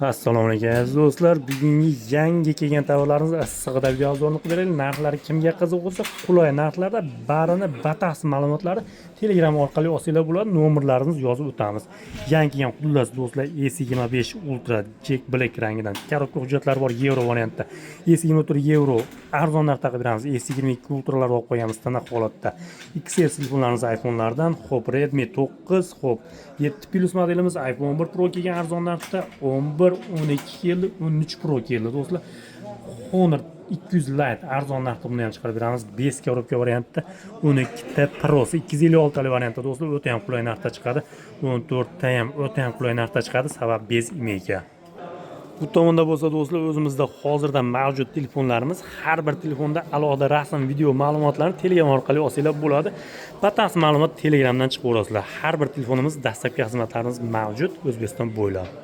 Assalomu alaykum aziz do'stlar. Bugungi yangi kelgan tovarlarimizni issig'ida videoga qilib beraylik. Narxlari kimga qiziq bo'lsa, qulay narxlarda barini batafsil ma'lumotlari Telegram orqali olsanglar bo'ladi. Nomerlarimizni yozib o'tamiz. Yangi kelgan xullas do'stlar S25 Ultra Jack Black rangidan korobka hujjatlari bor yevro variantda. S24 yevro arzon narxda beramiz. S22 Ultralar olib qo'yamiz standart holatda. XL telefonlarimiz iPhone'lardan, xo'p Redmi 9, xo'p 7 Plus modelimiz iPhone 11 Pro kelgan arzon narxda 11 12 keldi, 13 Pro keldi do'stlar. Honor 200 Lite arzon narxda buni ham chiqarib beramiz. 5 korobka variantda 12 ta Pro'si 256 talik variantda do'stlar o'ta ham qulay narxda chiqadi. 14 ta ham o'ta ham qulay narxda chiqadi, sabab bez imeyka. Bu tomonda bo'lsa do'stlar, o'zimizda hozirda mavjud telefonlarimiz, har bir telefonda alohida rasm, video ma'lumotlarni Telegram orqali olsanglar bo'ladi. Batafsil ma'lumot Telegramdan chiqib olasizlar. Har bir telefonimiz dastlabki xizmatlarimiz mavjud O'zbekiston bo'ylab.